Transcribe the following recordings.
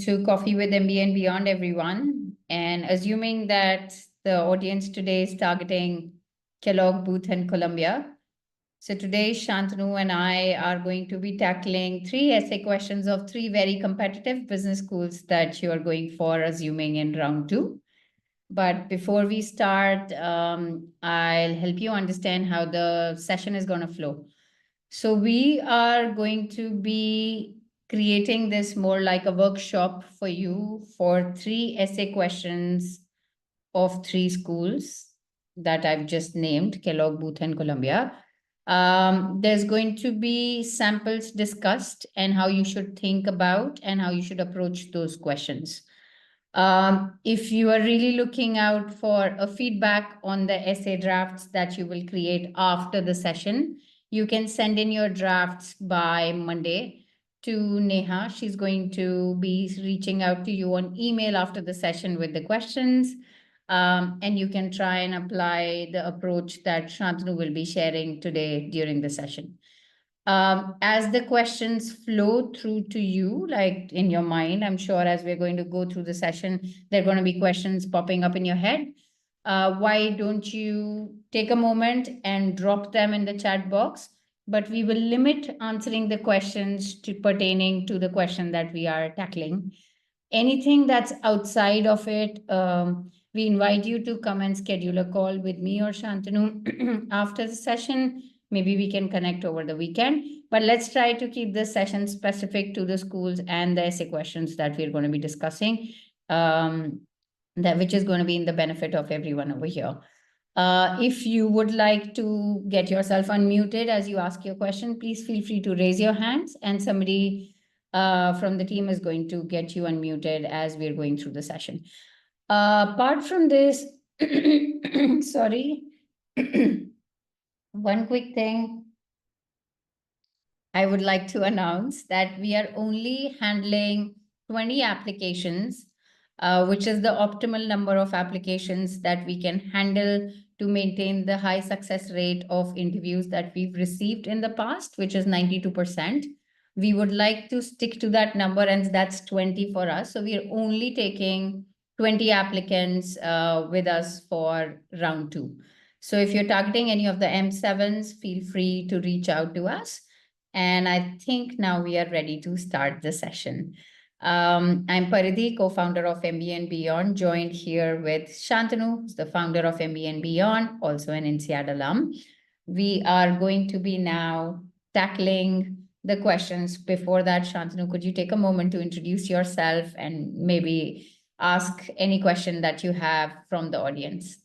to Coffee with MBA and Beyond, everyone. And assuming that the audience today is targeting Kellogg, Booth, and Columbia. So today, Shantanu and I are going to be tackling 3 essay questions of 3 very competitive business schools that you are going for, assuming in round 2. But before we start, I'll help you understand how the session is going to flow. So we are going to be creating this more like a workshop for you for 3 essay questions of 3 schools that I've just named, Kellogg, Booth, and Columbia. There's going to be samples discussed and how you should think about and how you should approach those questions. If you are really looking out for a feedback on the essay drafts that you will create after the session, you can send in your drafts by Monday to Neha. She's going to be reaching out to you on email after the session with the questions. And you can try and apply the approach that Shantanu will be sharing today during the session. As the questions flow through to you, like in your mind, I'm sure as we're going to go through the session, there are going to be questions popping up in your head. Why don't you take a moment and drop them in the chat box? But we will limit answering the questions to pertaining to the question that we are tackling. Anything that's outside of it, we invite you to come and schedule a call with me or Shantanu after the session. Maybe we can connect over the weekend, but let's try to keep this session specific to the schools and the essay questions that we're going to be discussing, which is going to be in the benefit of everyone over here. If you would like to get yourself unmuted as you ask your question, please feel free to raise your hands and somebody from the team is going to get you unmuted as we're going through the session. Apart from this, sorry, one quick thing I would like to announce that we are only handling 20 applications, which is the optimal number of applications that we can handle to maintain the high success rate of interviews that we've received in the past, which is 92%. We would like to stick to that number, and that's 20 for us. So we are only taking 20 applicants with us for round 2. So if you're targeting any of the M7s, feel free to reach out to us. And I think now we are ready to start the session. I'm Paridhi, co-founder of MBA and Beyond, joined here with Shantanu, who's the founder of MBA and Beyond, also an INSEAD alum. We are going to be now tackling the questions. Before that, Shantanu, could you take a moment to introduce yourself and maybe ask any question that you have from the audience?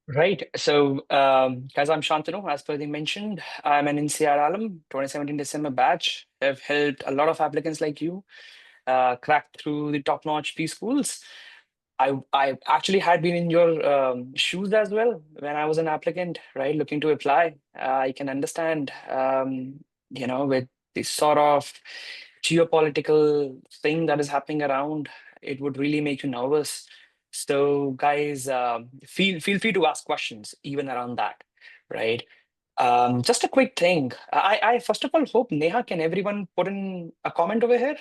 Right. So, guys, I'm Shantanu. As Pradeep mentioned, I'm an INSEAD alum, 2017 December batch. I've helped a lot of applicants like you crack through the top-notch P schools. I actually had been in your shoes as well when I was an applicant, right, looking to apply. I can understand, with this sort of geopolitical thing that is happening around, it would really make you nervous. So, guys, feel free to ask questions even around that, right? Just a quick thing. I first of all hope Neha, can everyone put in a comment over here?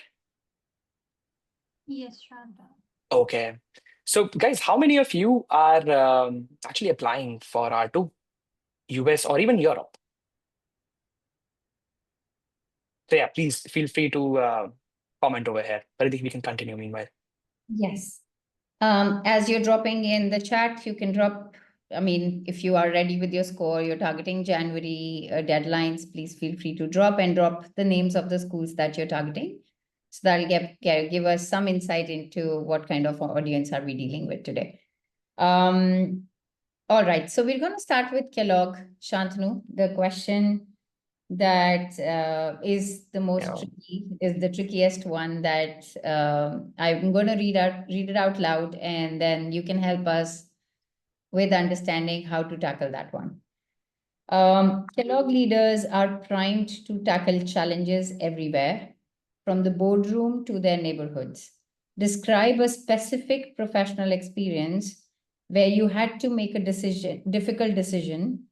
Yes, Shanta. Okay. So, guys, how many of you are actually applying for R2, US, or even Europe? So, yeah, please feel free to comment over here. But I think we can continue meanwhile. Yes. As you're dropping in the chat, you can drop, if you are ready with your score, you're targeting January deadlines, please feel free to drop the names of the schools that you're targeting. So that'll give us some insight into what kind of audience are we dealing with today. All right, so we're going to start with Kellogg. Shantanu, the question that is the most tricky, is the trickiest one that I'm going to read it out loud, and then you can help us with understanding how to tackle that one. Kellogg leaders are primed to tackle challenges everywhere, from the boardroom to their neighborhoods. Describe a specific professional experience where you had to make a difficult decision.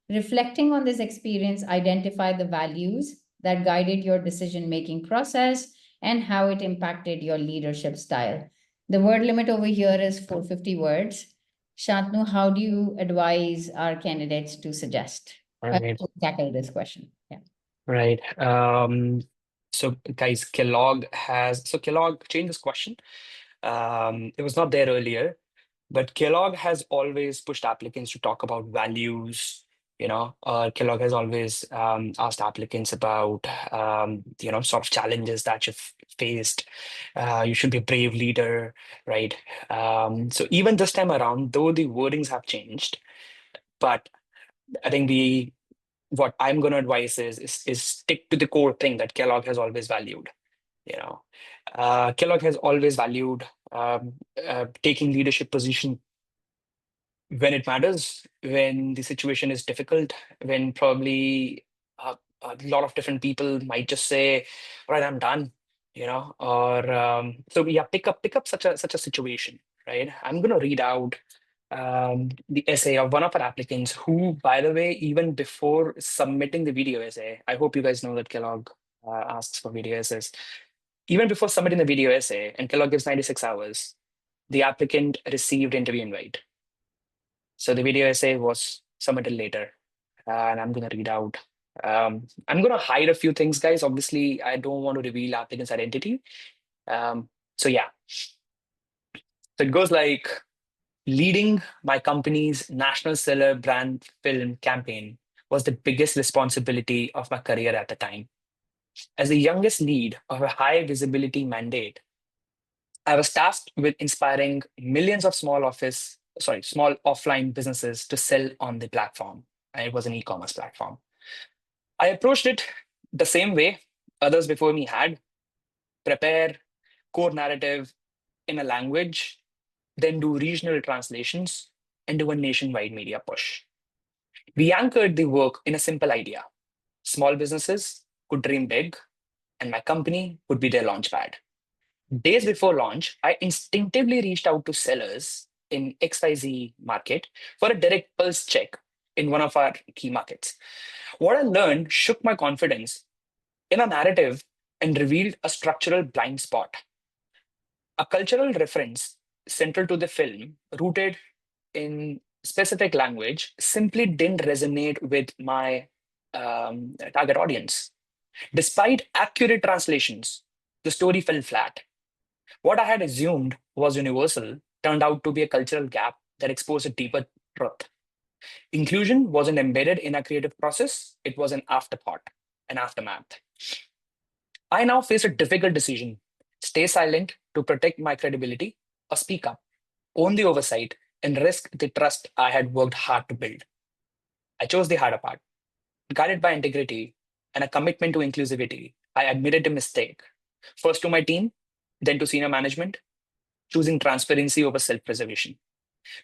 Reflecting on this experience, identify the values that guided your decision-making process and how it impacted your leadership style. The word limit over here is 450 words. Shantanu, how do you advise our candidates to suggest Right. to tackle this question? Yeah. Right. So guys, Kellogg changed this question. It was not there earlier, but Kellogg has always pushed applicants to talk about values. Kellogg has always asked applicants about sort of challenges that you've faced. You should be a brave leader, right? So even this time around, though the wordings have changed, but I think the what I'm going to advise is stick to the core thing that Kellogg has always valued. You know, Kellogg has always valued taking leadership position when it matters, when the situation is difficult, when probably a lot of different people might just say, "All right, I'm done," or so yeah, pick up such a situation, right? I'm going to read out the essay of one of our applicants who, by the way, even before submitting the video essay, I hope you guys know that Kellogg asks for video essays. Even before submitting the video essay, and Kellogg gives 96 hours, the applicant received interview invite. So the video essay was submitted later, and I'm going to read out. I'm going to hide a few things, guys. Obviously, I don't want to reveal applicant's identity. So yeah, so it goes like, leading my company's national seller brand film campaign was the biggest responsibility of my career at the time. As the youngest lead of a high visibility mandate, I was tasked with inspiring millions of small offline businesses to sell on the platform. And it was an e-commerce platform. I approached it the same way others before me had: prepare core narrative in a language, then do regional translations, and do a nationwide media push. We anchored the work in a simple idea: small businesses could dream big, and my company would be their launchpad. Days before launch, I instinctively reached out to sellers in XYZ market for a direct pulse check in one of our key markets. What I learned shook my confidence in a narrative and revealed a structural blind spot. A cultural reference central to the film, rooted in specific language, simply didn't resonate with my target audience. Despite accurate translations, the story fell flat. What I had assumed was universal turned out to be a cultural gap that exposed a deeper truth. Inclusion wasn't embedded in a creative process, it was an afterthought, an aftermath. I now face a difficult decision: stay silent to protect my credibility, or speak up, own the oversight, and risk the trust I had worked hard to build. I chose the harder part. Guided by integrity and a commitment to inclusivity, I admitted a mistake, first to my team, then to senior management, choosing transparency over self preservation.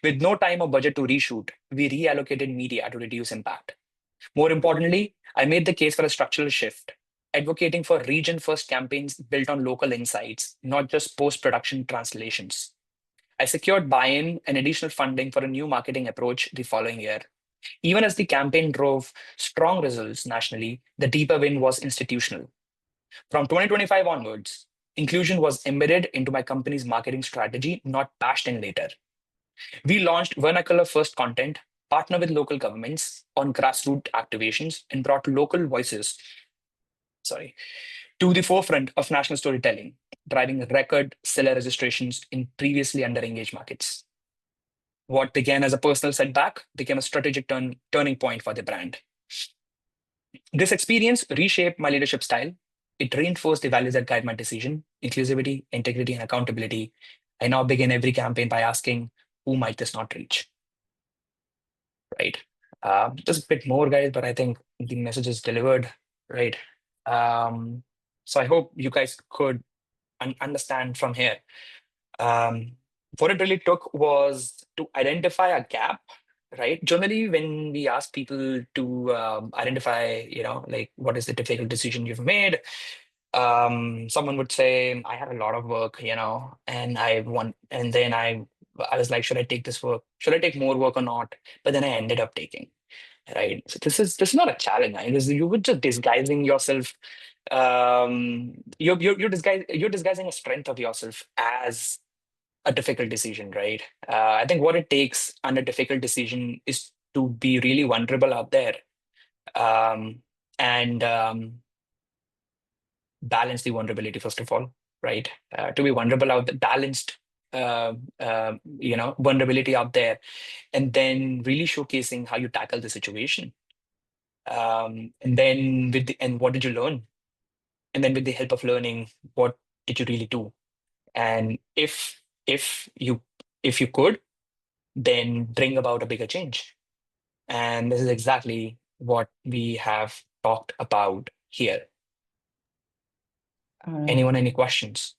With no time or budget to reshoot, we reallocated media to reduce impact. More importantly, I made the case for a structural shift, advocating for region first campaigns built on local insights, not just post production translations. I secured buy in and additional funding for a new marketing approach the following year. Even as the campaign drove strong results nationally, the deeper win was institutional. From 2025 onwards, inclusion was embedded into my company's marketing strategy, not patched in later. We launched vernacular first content, partnered with local governments on grassroots activations, and brought local voices, to the forefront of national storytelling, driving record seller registrations in previously underengaged markets. What began as a personal setback became a strategic turning point for the brand. This experience reshaped my leadership style. It reinforced the values that guide my decision: inclusivity, integrity, and accountability. I now begin every campaign by asking, who might this not reach? Right. Just a bit more, guys, but I think the message is delivered, right? So I hope you guys could understand from here. What it really took was to identify a gap, right? Generally, when we ask people to identify, like what is the difficult decision you've made, someone would say, I had a lot of work, and then I was like, should I take this work? Should I take more work or not? But then I ended up taking. right? So this is not a challenge. Right? You were just disguising yourself. You're disguising a strength of yourself as a difficult decision, right? I think what it takes under difficult decision is to be really vulnerable out there, um, and balance the vulnerability first of all, right? To be vulnerable out the balanced, vulnerability out there, and then really showcasing how you tackle the situation. And then and what did you learn? And then with the help of learning, what did you really do? And if you if you could, then bring about a bigger change. And this is exactly what we have talked about here. All right. Anyone, any questions?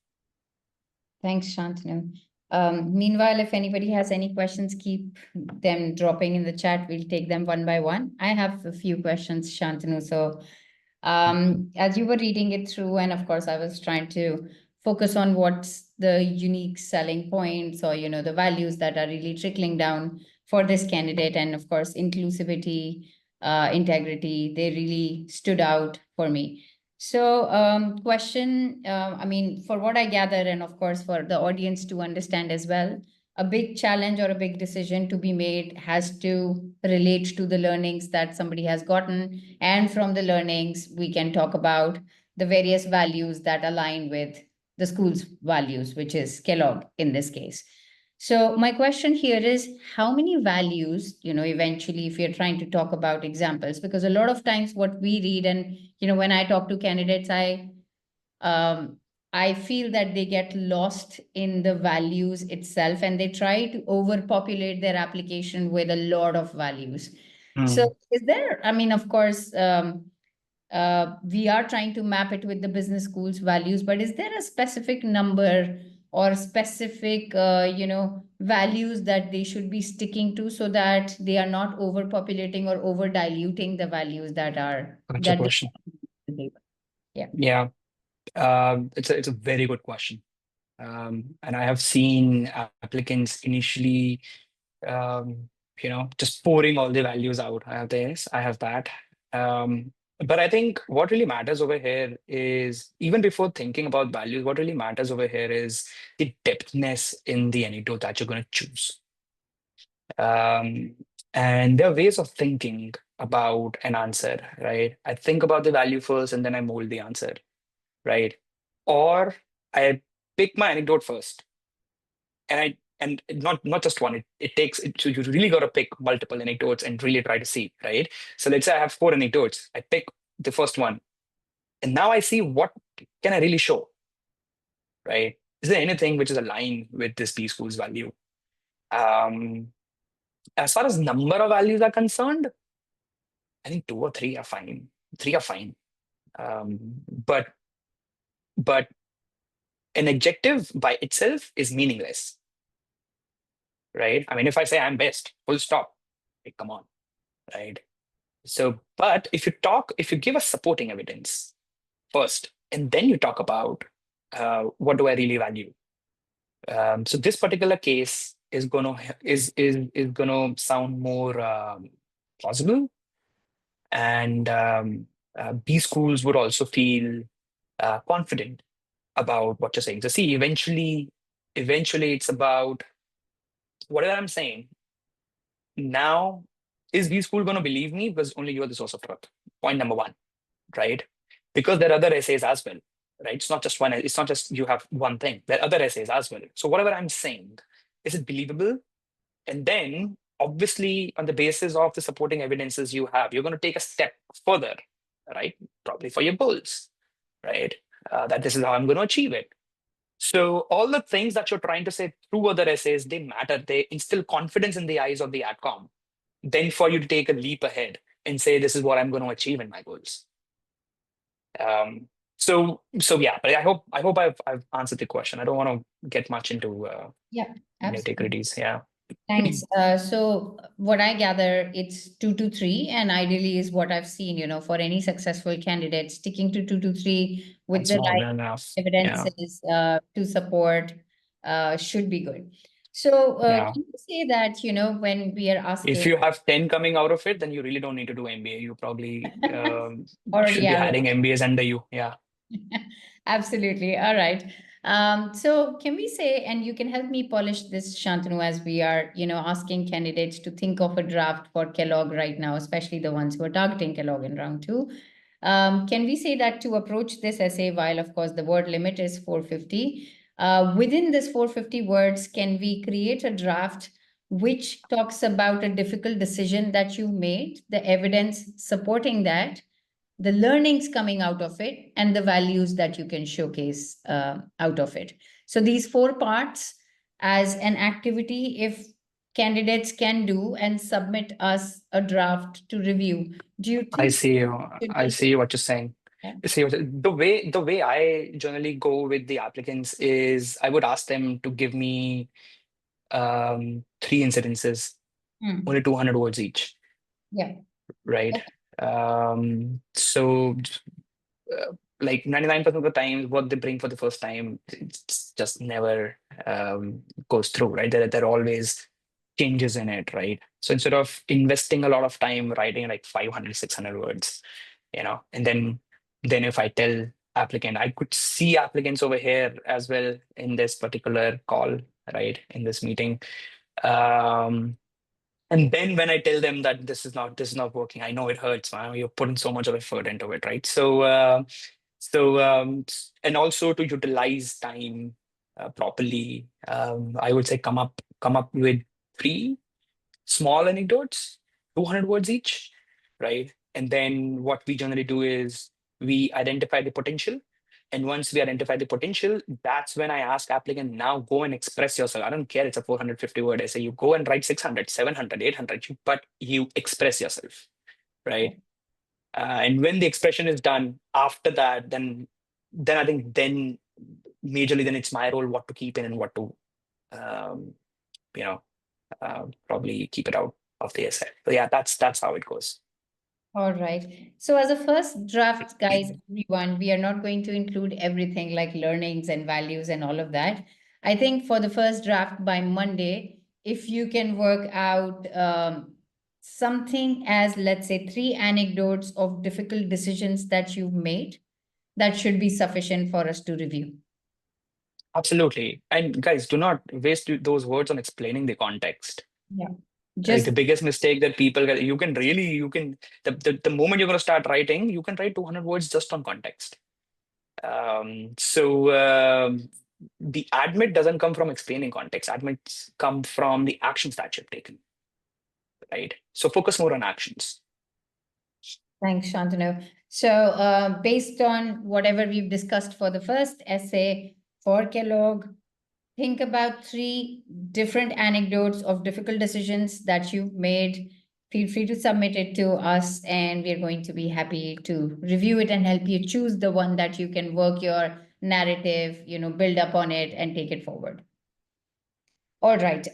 Thanks, Shantanu. Meanwhile, if anybody has any questions, keep them dropping in the chat. We'll take them one by one. I have a few questions, Shantanu. So as you were reading it through, and of course, I was trying to focus on what's the unique selling points or, the values that are really trickling down for this candidate. And of course, inclusivity, integrity, they really stood out for me. So question, for what I gather, and of course, for the audience to understand as well, a big challenge or a big decision to be made has to relate to the learnings that somebody has gotten. And from the learnings, we can talk about the various values that align with the school's values, which is Kellogg in this case. So my question here is, how many values, eventually, if you're trying to talk about examples, because a lot of times what we read and, when I talk to candidates, I feel that they get lost in the values itself and they try to overpopulate their application with a lot of values. So is there, of course, we are trying to map it with the business school's values, but is there a specific number or specific, values that they should be sticking to so that they are not overpopulating or over diluting the values that are That's a that question. yeah. Yeah, it's a very good question. And I have seen applicants initially, just pouring all the values out. I have this, I have that. But I think what really matters over here is, even before thinking about values, what really matters over here is the depthness in the anecdote that you're going to choose. And there are ways of thinking about an answer, right? I think about the value first and then I mold the answer, right? Or I pick my anecdote first and not just one. It takes it, so you really got to pick multiple anecdotes and really try to see, right? So let's say I have 4 anecdotes. I pick the first one, and now I see what can I really show, right? Is there anything which is aligned with this B school's value? As far as number of values are concerned, I think 2 or 3 are fine. 3 are fine. But an adjective by itself is meaningless, right? If I say I'm best, full stop, like, come on, right? So, but if you give us supporting evidence first, and then you talk about what do I really value. So this particular case is gonna sound more plausible, and B schools would also feel confident about what you're saying. So see, eventually it's about whatever I'm saying. Now, is B school going to believe me because only you're the source of truth? Point number one, right? Because there are other essays as well, right? It's not just one. It's not just you have one thing. There are other essays as well. So whatever I'm saying, is it believable? And then, obviously, on the basis of the supporting evidences you have, you're going to take a step further, right? Probably for your goals, right? That this is how I'm going to achieve it. So all the things that you're trying to say through other essays, they matter. They instill confidence in the eyes of the AdCom. Then for you to take a leap ahead and say, this is what I'm going to achieve in my goals. So yeah, but I hope I've answered the question. I don't want to get much into Yeah, absolutely. nitty-gritties. Yeah. Thanks. So what I gather, it's 2 to 3, and ideally is what I've seen, for any successful candidate, sticking to 2 to 3 with That's the more right than enough. Yeah. evidences to support should be good. So Yeah. can you say that, when we are If asking, you have 10 coming out of it, then you really don't need to do MBA. You probably already should be have having it? MBAs under you. Yeah. Absolutely. All right. So can we say, and you can help me polish this, Shantanu, as we are, asking candidates to think of a draft for Kellogg right now, especially the ones who are targeting Kellogg in round two. Can we say that to approach this essay, while of course the word limit is 450, within this 450 words, can we create a draft which talks about a difficult decision that you made, the evidence supporting that, the learnings coming out of it, and the values that you can showcase out of it? So these four parts as an activity, if candidates can do and submit us a draft to review, do you I think see. should I take? see what you're saying. Yeah. See the way I generally go with the applicants is I would ask them to give me three incidences, Hmm. only 200 words each, Yeah. right? Okay. So like 99% of the time, what they bring for the first time, it's just never goes through, right? There are always changes in it, right? So instead of investing a lot of time writing like 500, 600 words, and then if I tell applicant, I could see applicants over here as well in this particular call, right? In this meeting. Um, and then when I tell them that this is not working, I know it hurts, man. You're putting so much of effort into it, right? And also to utilize time properly, I would say come up with three small anecdotes, 200 words each, right? And then what we generally do is we identify the potential. And once we identify the potential, that's when I ask applicant, now go and express yourself. I don't care it's a 450 word essay. You go and write 600, 700, 800, but you express yourself, right? And when the expression is done, after that, then I think then majorly then it's my role what to keep in and what to um, you know probably keep it out of the essay. So yeah, that's how it goes. All right. So as a first draft, guys, everyone, we are not going to include everything like learnings and values and all of that. I think for the first draft by Monday, if you can work out something as, let's say, three anecdotes of difficult decisions that you've made, that should be sufficient for us to review. Absolutely. And guys, do not waste those words on explaining the context. Yeah. Like Just the biggest mistake that people get, you can the moment you're going to start writing, you can write 200 words just on context. The admit doesn't come from explaining context. Admits come from the actions that you've taken, right? So focus more on actions. thanks, Shantanu. So, based on whatever we've discussed for the first essay for Kellogg, think about three different anecdotes of difficult decisions that you've made. Feel free to submit it to us, and we're going to be happy to review it and help you choose the one that you can work your narrative, build up on it and take it forward. All right.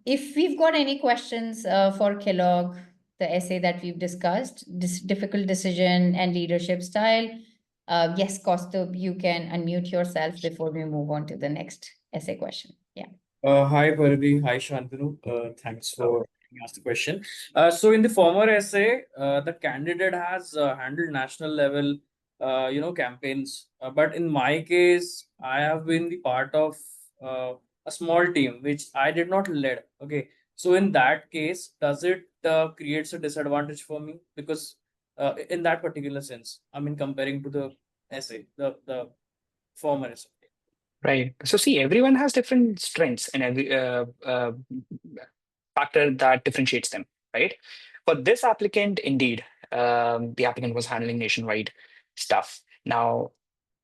If we've got any questions for Kellogg, the essay that we've discussed, this difficult decision and leadership style, yes, Kaustubh, you can unmute yourself before we move on to the next essay question. Yeah. Hi, Parvi. Hi, Shantanu. Thanks for asking the question. So in the former essay, the candidate has handled national level, campaigns. But in my case, I have been the part of a small team which I did not lead. Okay. So in that case, does it creates a disadvantage for me? Because in that particular sense, I mean, comparing to the essay, the former essay. Right. So see, everyone has different strengths and every factor that differentiates them, right? For this applicant, indeed, the applicant was handling nationwide stuff. Now,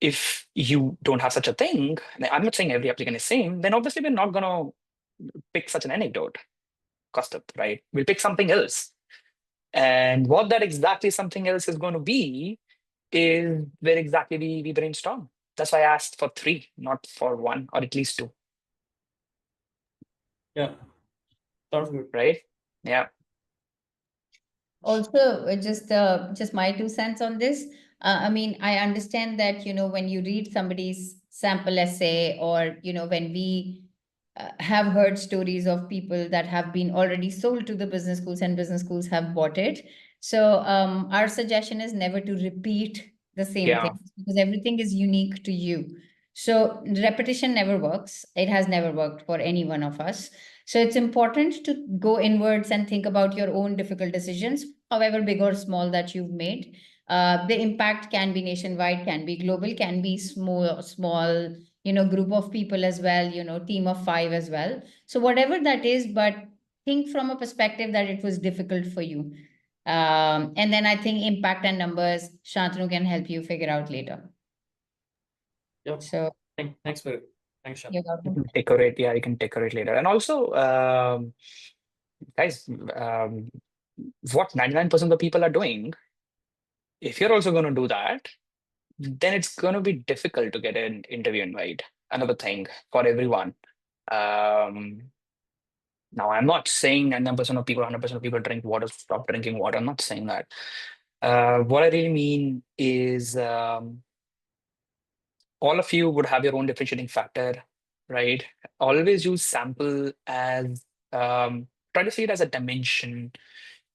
if you don't have such a thing, I'm not saying every applicant is same, then obviously we're not gonna pick such an anecdote, Kaustubh, right? We'll pick something else. And what that exactly something else is going to be is where exactly we brainstorm. That's why I asked for three, not for one or at least two. Yeah, sounds good. Right? Yeah. Also, just my 2 cents on this. I mean, I understand that, when you read somebody's sample essay, or, when we have heard stories of people that have been already sold to the business schools and business schools have bought it. So our suggestion is never to repeat the same Yeah. thing because everything is unique to you. So repetition never works. It has never worked for any one of us. So it's important to go inwards and think about your own difficult decisions, however big or small that you've made. The impact can be nationwide, can be global, can be small, group of people as well, team of 5 as well. So whatever that is, but think from a perspective that it was difficult for you. And then I think impact and numbers, Shantanu can help you figure out later. Yep. So Thanks for it. Thanks, Sean. You can decorate. Yeah, you can decorate later. And also, guys, what 99% of the people are doing, if you're also going to do that, then it's going to be difficult to get an interview invite. Another thing for everyone. Now, I'm not saying 99% of people, 100% of people drink water, stop drinking water. I'm not saying that. What I really mean is all of you would have your own differentiating factor, right? Always use sample as, try to see it as a dimension,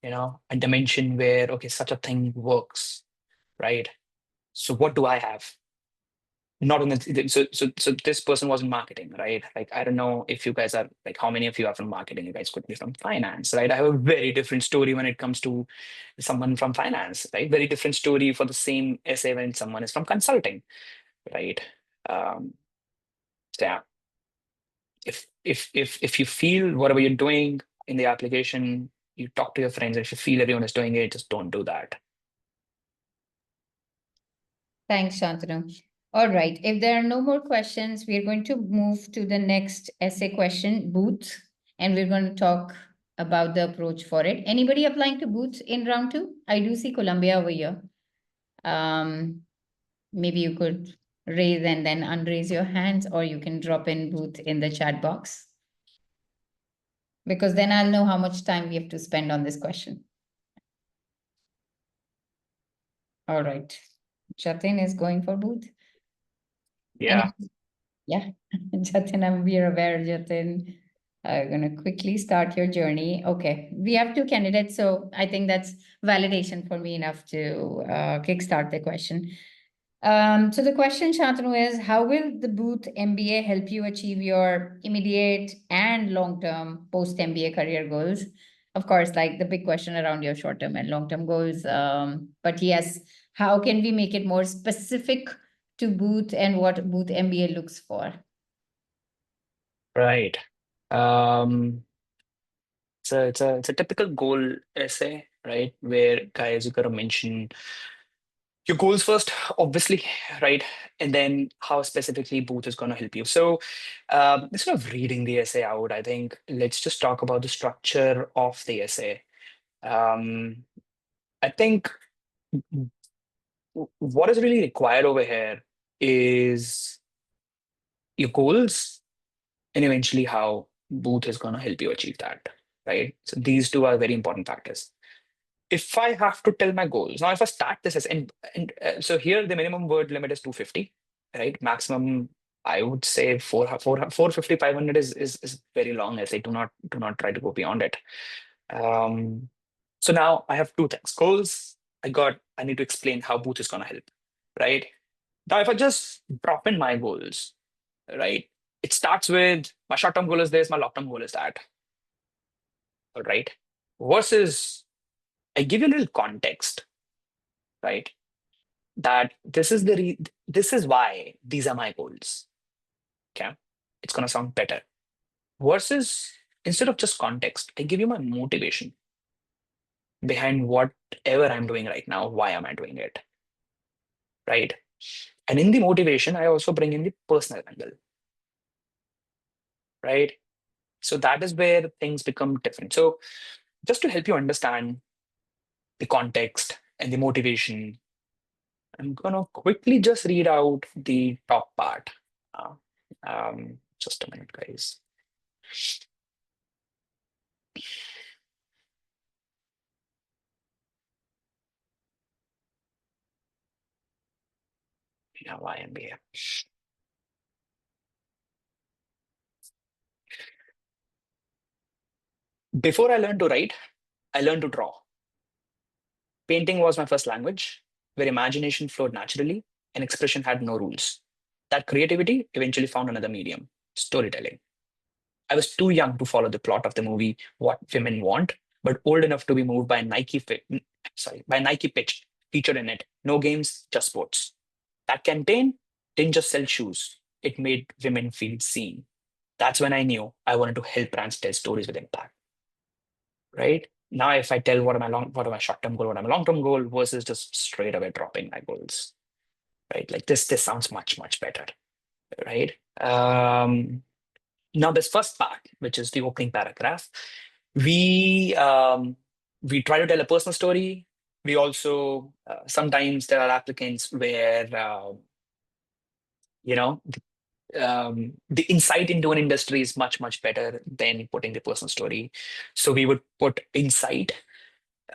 a dimension where, okay, such a thing works, right? So what do I have? Not on the, so this person was in marketing, right? Like, I don't know if you guys are like, how many of you are from marketing? You guys could be from finance, right? I have a very different story when it comes to someone from finance, right? Very different story for the same essay when someone is from consulting, right? So yeah, if you feel whatever you're doing in the application, you talk to your friends. If you feel everyone is doing it, just don't do that. thanks, Shantanu. All right. If there are no more questions, we are going to move to the next essay question, Booth, and we're going to talk about the approach for it. Anybody applying to Booth in round 2? I do see Columbia over here. Maybe you could raise and then unraise your hands, or you can drop in Booth in the chat box. Because then I'll know how much time we have to spend on this question. All right. Jatin is going for Booth. Yeah. Yeah, Jatin, we are aware, Jatin. I'm going to quickly start your journey. Okay, we have 2 candidates, so I think that's validation for me enough to kickstart the question. So the question, Shantanu, is how will the Booth MBA help you achieve your immediate and long-term post-MBA career goals? Of course, like the big question around your short-term and long-term goals. But yes, how can we make it more specific to Booth and what Booth MBA looks for? Right. It's a typical goal essay, right? Where guys, you gotta mention your goals first, obviously, right? And then how specifically Booth is gonna help you. So instead of reading the essay out, I think let's just talk about the structure of the essay. I think what is really required over here is your goals and eventually how Booth is going to help you achieve that, right? So these two are very important factors. If I have to tell my goals, now if I start this as, so here the minimum word limit is 250, right? Maximum, I would say 450, 500 is very long as I do not try to go beyond it. So now I have 2 things. Goals, I need to explain how Booth is going to help, right? Now, if I just drop in my goals, right? It starts with my short-term goal is this, my long-term goal is that. All right. Versus I give you a little context, right? That this is why these are my goals. Okay. It's gonna sound better. Versus instead of just context, I give you my motivation behind whatever I'm doing right now. Why am I doing it? Right. And in the motivation, I also bring in the personal angle. Right. So that is where things become different. So just to help you understand the context and the motivation, I'm gonna quickly just read out the top part. Uh, just a minute, guys. Yeah, why MBA? Before I learned to write, I learned to draw. Painting was my first language, where imagination flowed naturally and expression had no rules. That creativity eventually found another medium, storytelling. I was too young to follow the plot of the movie What Women Want, but old enough to be moved by by Nike pitch featured in it. No games, just sports. That campaign didn't just sell shoes; it made women feel seen. That's when I knew I wanted to help brands tell stories with impact. Right now, if I tell what are my short-term goal, what are my long-term goal, versus just straight away dropping my goals. Right, like this sounds much better. Right. Now, this first part, which is the opening paragraph, we try to tell a personal story. We also sometimes there are applicants where you know the insight into an industry is much better than putting the personal story. So we would put insight.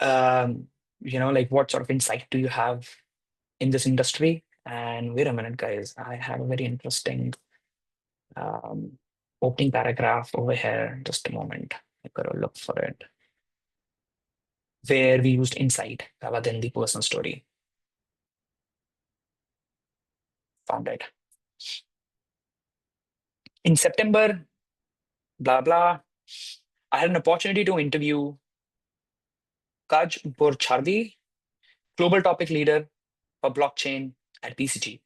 Like what sort of insight do you have in this industry? And wait a minute, guys, I have a very interesting opening paragraph over here. Just a moment. I gotta look for it. Where we used insight rather than the personal story. Found it. In September, blah, blah, I had an opportunity to interview Kaj Borchardi, global topic leader for blockchain at BCG,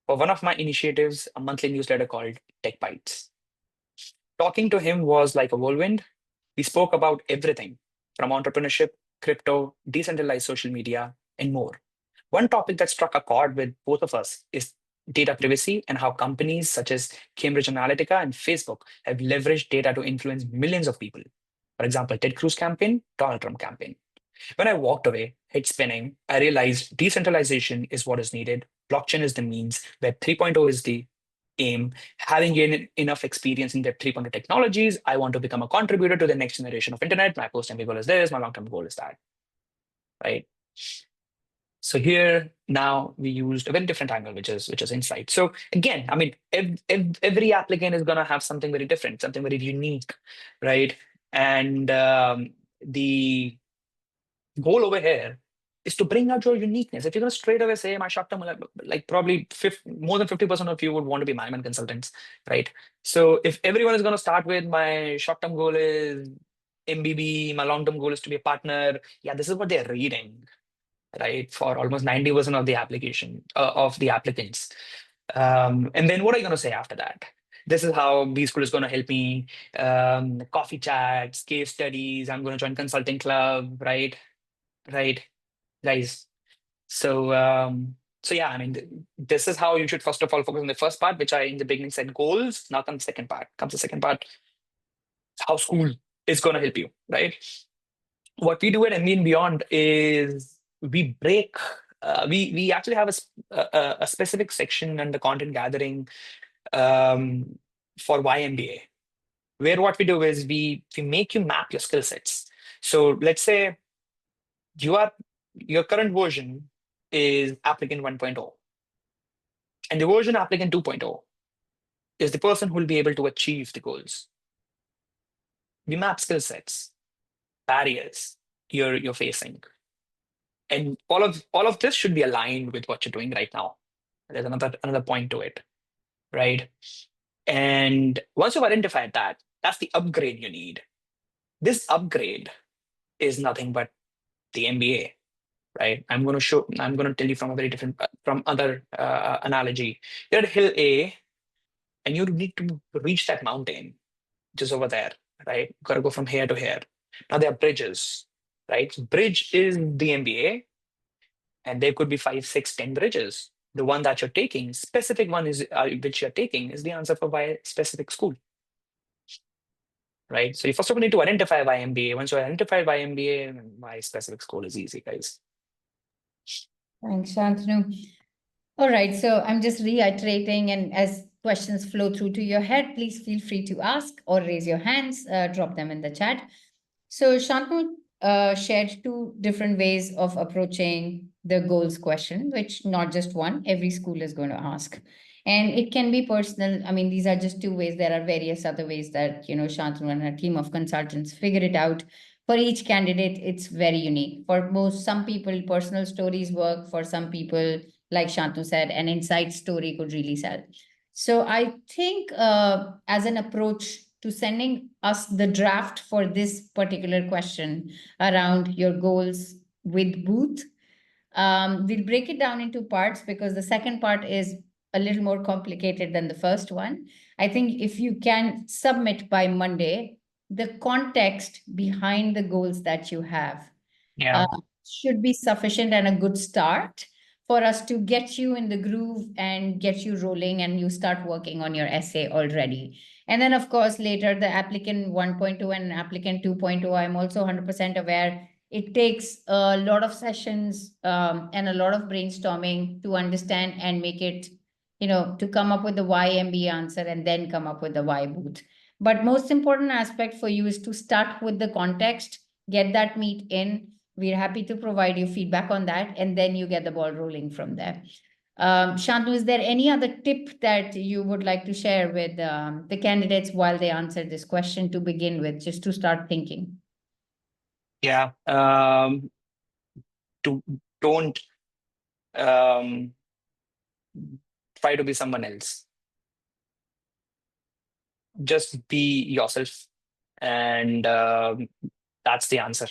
for one of my initiatives, a monthly newsletter called Tech Bites. Talking to him was like a whirlwind. We spoke about everything from entrepreneurship, crypto, decentralized social media, and more. One topic that struck a chord with both of us is data privacy and how companies such as Cambridge Analytica and Facebook have leveraged data to influence millions of people. For example, Ted Cruz campaign, Donald Trump campaign. When I walked away, head spinning, I realized decentralization is what is needed. Blockchain is the means. Web 3.0 is the aim. Having gained enough experience in Web 3.0 technologies, I want to become a contributor to the next generation of internet. My post-time goal is this. My long-term goal is that. Right. So here now we used a very different angle, which is insight. So again, I mean, every applicant is going to have something very different, something very unique, right? And the goal over here is to bring out your uniqueness. If you're going to straight away say my short term, like probably more than 50% of you would want to be management consultants, right? So if everyone is going to start with my short term goal is MBB, my long term goal is to be a partner, yeah, this is what they're reading, right? For almost 90% of the applicants. And then what are you going to say after that? This is how B School is going to help me. Coffee chats, case studies. I'm going to join consulting club, right? Right, guys. So yeah, I mean, this is how you should first of all focus on the first part, which I in the beginning said goals. Now comes the second part. How school is going to help you, right? What we do at MB and Beyond is we break. We actually have a specific section under content gathering for YMBA, where what we do is we make you map your skill sets. So let's say your current version is applicant 1.0, and the version applicant 2.0 is the person who will be able to achieve the goals. We map skill sets, barriers you're facing, and all of this should be aligned with what you're doing right now. There's another point to it, right? And once you've identified that, that's the upgrade you need. This upgrade is nothing but the MBA, right? I'm going to tell you from a very different, from other analogy. You're at hill A, and you need to reach that mountain, just over there, right? Got to go from here to here. Now there are bridges, right? Bridge is the MBA, and there could be 5, 6, 10 bridges. The one that you're taking, specific one is which you're taking, is the answer for why specific school, right? So you first of all need to identify why MBA. Once you identify why MBA, why specific school is easy, guys. Thanks, Shantanu. All right, so I'm just reiterating, and as questions flow through to your head, please feel free to ask or raise your hands, drop them in the chat. So Shantanu shared 2 different ways of approaching the goals question, which not just one, every school is going to ask. And it can be personal. I mean, these are just two ways. There are various other ways that, Shantanu and her team of consultants figure it out. For each candidate, it's very unique. For some people, personal stories work. For some people, like Shantanu said, an insight story could really sell. So I think as an approach to sending us the draft for this particular question around your goals with Booth, we'll break it down into parts because the second part is a little more complicated than the first one. I think if you can submit by Monday, the context behind the goals that you have Yeah. should be sufficient and a good start for us to get you in the groove and get you rolling and you start working on your essay already. And then, of course, later the applicant 1.2 and applicant 2.0, I'm also 100% aware it takes a lot of sessions and a lot of brainstorming to understand and make it, to come up with the why MBA answer and then come up with the why Booth. But most important aspect for you is to start with the context, get that meat in. We're happy to provide you feedback on that, and then you get the ball rolling from there. Shantanu, is there any other tip that you would like to share with the candidates while they answer this question to begin with, just to start thinking? Yeah. Don't try to be someone else. Just be yourself, and that's the answer.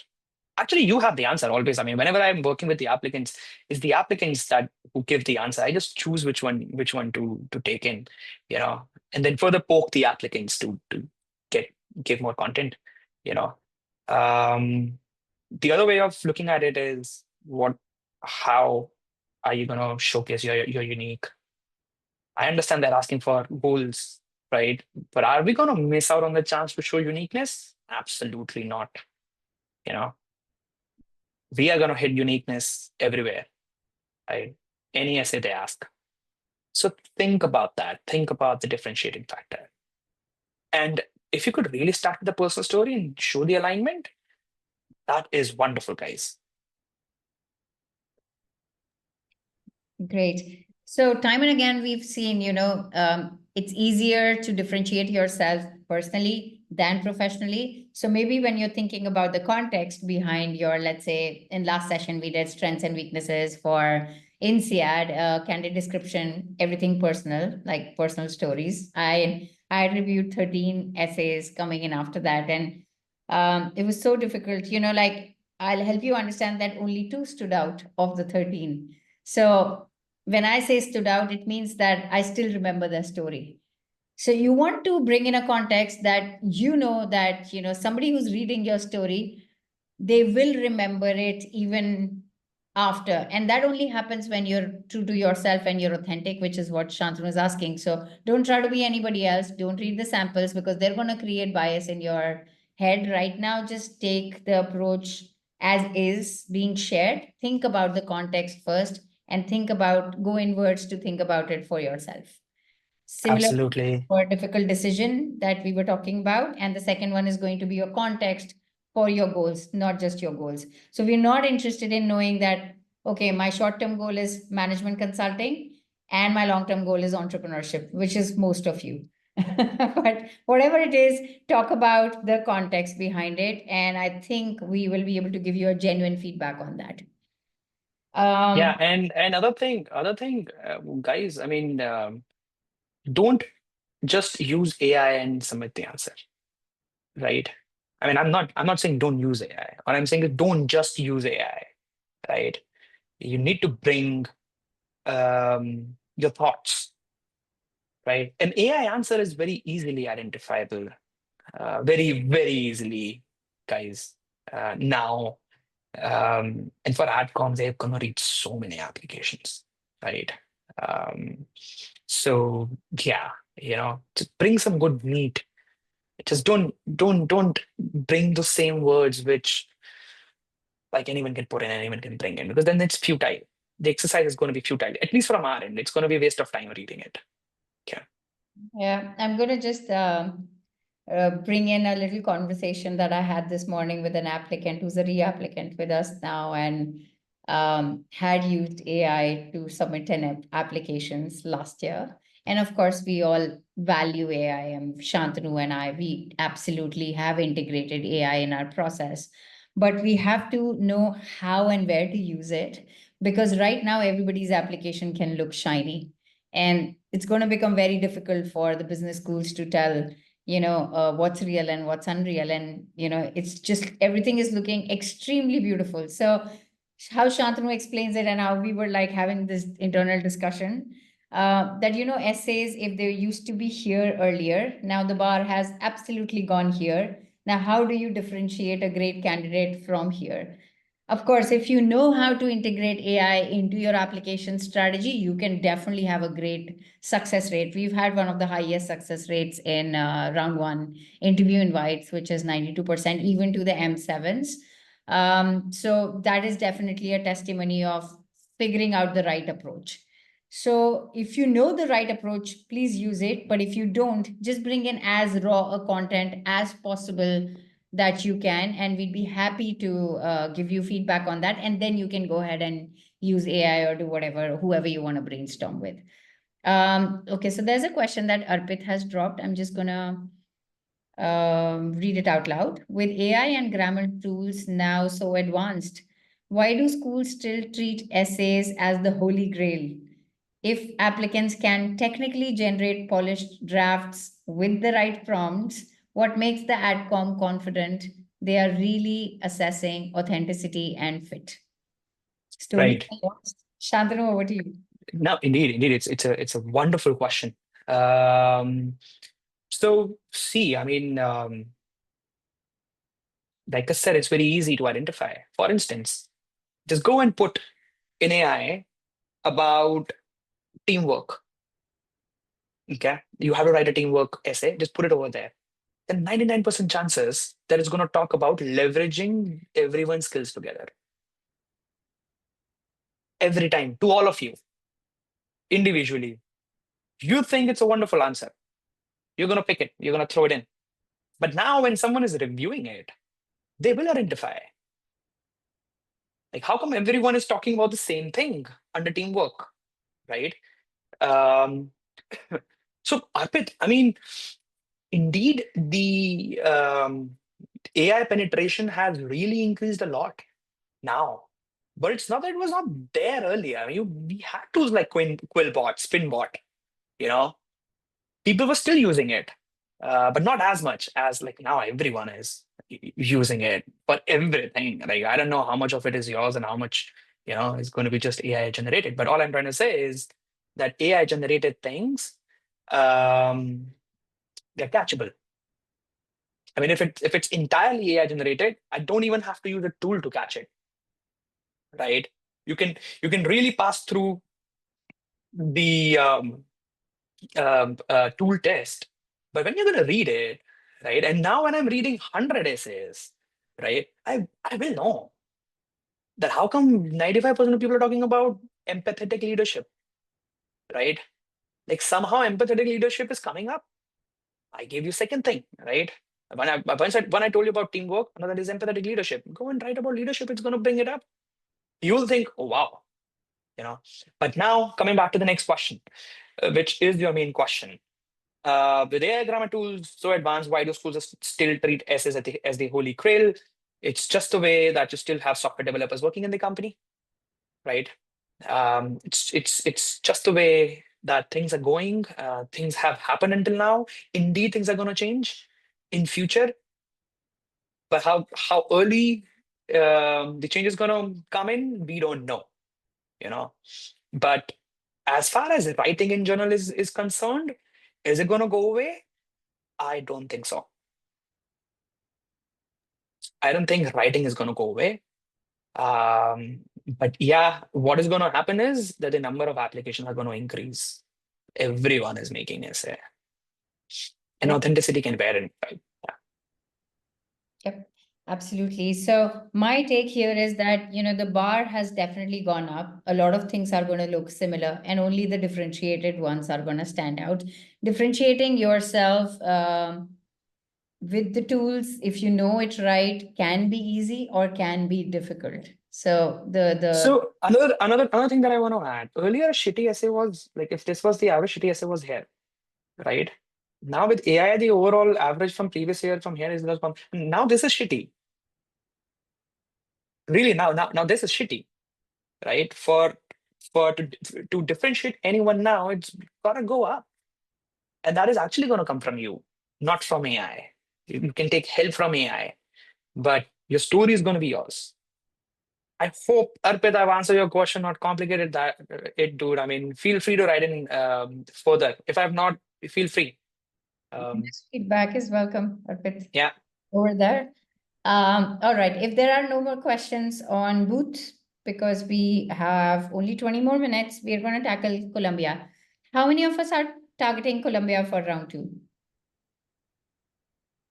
Actually, you have the answer always. I mean, whenever I'm working with the applicants, it's the applicants that who give the answer. I just choose which one to take in, and then further poke the applicants to give more content, you know. The other way of looking at it is how are you gonna showcase your unique? I understand they're asking for goals, right? But are we gonna miss out on the chance to show uniqueness? Absolutely not. We are gonna hit uniqueness everywhere, right? Any essay they ask. So think about that. Think about the differentiating factor. And if you could really start with the personal story and show the alignment, that is wonderful, guys. Great. So time and again, we've seen, it's easier to differentiate yourself personally than professionally. So maybe when you're thinking about the context behind your, let's say in last session, we did strengths and weaknesses for INSEAD, candidate description, everything personal, like personal stories. I reviewed 13 essays coming in after that. And it was so difficult, like I'll help you understand that only 2 stood out of the 13. So when I say stood out, it means that I still remember the story. So you want to bring in a context that that somebody who's reading your story, they will remember it even after. And that only happens when you're true to yourself and you're authentic, which is what Shantanu is asking. So don't try to be anybody else. Don't read the samples because they're going to create bias in your head right now. Just take the approach as is being shared. Think about the context first and go inwards to think about it for yourself. Similar Absolutely. for a difficult decision that we were talking about. And the second one is going to be your context for your goals, not just your goals. So we're not interested in knowing that, okay, my short-term goal is management consulting and my long-term goal is entrepreneurship, which is most of you. But whatever it is, talk about the context behind it. And I think we will be able to give you a genuine feedback on that. Yeah, and other thing, guys. I mean, don't just use AI and submit the answer, right? I mean, I'm not saying don't use AI. What I'm saying is don't just use AI, right? You need to bring your thoughts, right? An AI answer is very easily identifiable, very, very easily, guys. Now, and for AdCom, they're gonna read so many applications, right? So yeah, just bring some good meat. Just don't bring the same words which like anyone can put in, anyone can bring in, because then it's futile. The exercise is going to be futile, at least from our end. It's going to be a waste of time reading it. Yeah, I'm going to just bring in a little conversation that I had this morning with an applicant who's a reapplicant with us now and had used AI to submit 10 applications last year. And of course, we all value AI, and Shantanu and I, we absolutely have integrated AI in our process. But we have to know how and where to use it, because right now everybody's application can look shiny. And it's going to become very difficult for the business schools to tell, what's real and what's unreal. And, it's just everything is looking extremely beautiful. So how Shantanu explains it, and how we were like having this internal discussion, that, essays, if they used to be here earlier, now the bar has absolutely gone here. Now, how do you differentiate a great candidate from here? Of course, if you know how to integrate AI into your application strategy, you can definitely have a great success rate. We've had one of the highest success rates in round one interview invites, which is 92%, even to the M7s. So that is definitely a testimony of figuring out the right approach. So if you know the right approach, please use it. But if you don't, just bring in as raw a content as possible that you can, and we'd be happy to give you feedback on that. And then you can go ahead and use AI or do whatever, whoever you want to brainstorm with. Okay, so there's a question that Arpit has dropped. I'm just gonna read it out loud. With AI and grammar tools now so advanced, why do schools still treat essays as the holy grail? If applicants can technically generate polished drafts with the right prompts, what makes the AdCom confident they are really assessing authenticity and fit? Story. Right. Shantanu, over to you. No, indeed, it's a wonderful question. So see, I mean, like I said, it's very easy to identify. For instance, just go and put in AI about teamwork. Okay, you have to write a teamwork essay. Just put it over there. Then 99% chances that it's going to talk about leveraging everyone's skills together. Every time, to all of you, individually. You think it's a wonderful answer. You're going to pick it. You're going to throw it in. But now when someone is reviewing it, they will identify. Like, how come everyone is talking about the same thing under teamwork, right? So, Arpit, I mean, indeed, the AI penetration has really increased a lot now. But it's not that it was not there earlier. I mean, we had tools like Quillbot, Spinbot, you know, people were still using it, but not as much as like now everyone is using it for everything. Like, I don't know how much of it is yours and how much, is going to be just AI generated. But all I'm trying to say is that AI generated things, they're catchable. I mean, if it's entirely AI generated, I don't even have to use a tool to catch it, right? You can really pass through the tool test, but when you're going to read it, right? And now when I'm reading 100 essays, right, I will know that how come 95% of people are talking about empathetic leadership, right? Like somehow empathetic leadership is coming up. I gave you second thing, right? When I told you about teamwork, another is empathetic leadership. Go and write about leadership. It's going to bring it up. You'll think, oh, wow, But now coming back to the next question, which is your main question. With AI grammar tools so advanced, why do schools still treat essays as the holy grail? It's just the way that you still have software developers working in the company, right? It's just the way that things are going. Things have happened until now. Indeed, things are going to change in future. But how early the change is going to come in, we don't know. But as far as writing in journal is concerned, is it going to go away? I don't think so. I don't think writing is going to go away. But yeah, what is going to happen is that the number of applications are going to increase. Everyone is making essay. And authenticity can bear it, right? Yep, absolutely. So my take here is that, the bar has definitely gone up. A lot of things are going to look similar, and only the differentiated ones are going to stand out. Differentiating yourself with the tools, if you know it right, can be easy or can be difficult. So the So another thing that I want to add, earlier a shitty essay was like, if this was the average, shitty essay was here, right? Now with AI, the overall average from previous year from here is now this is shitty. Really, now this is shitty, right? To differentiate anyone now, it's gotta go up. And that is actually gonna come from you, not from AI. You can take help from AI, but your story is gonna be yours. I hope, Arpit, I've answered your question, not complicated that it, dude. I mean, feel free to write in further. If I've not, feel free. this feedback is welcome, Arpit. Yeah. Over there. All right. If there are no more questions on Boot, because we have only 20 more minutes, we are going to tackle Colombia. How many of us are targeting Colombia for round 2?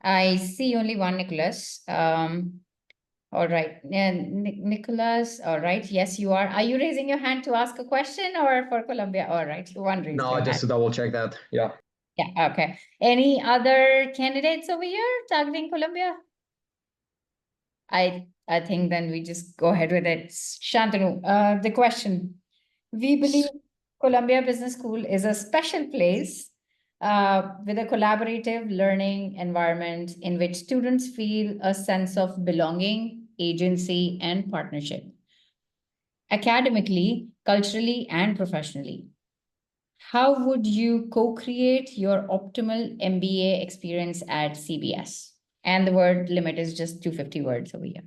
I see only one, Nicholas. All right. Nicholas, all right. Yes, you are. Are you raising your hand to ask a question or for Colombia? All right. One raised No, your just to hand. double check that. Yeah. Yeah, okay. Any other candidates over here targeting Colombia? I think then we just go ahead with it. Shantanu, the question. We believe Columbia Business School is a special place with a collaborative learning environment in which students feel a sense of belonging, agency, and partnership, academically, culturally, and professionally. How would you co-create your optimal MBA experience at CBS? And the word limit is just 250 words over here.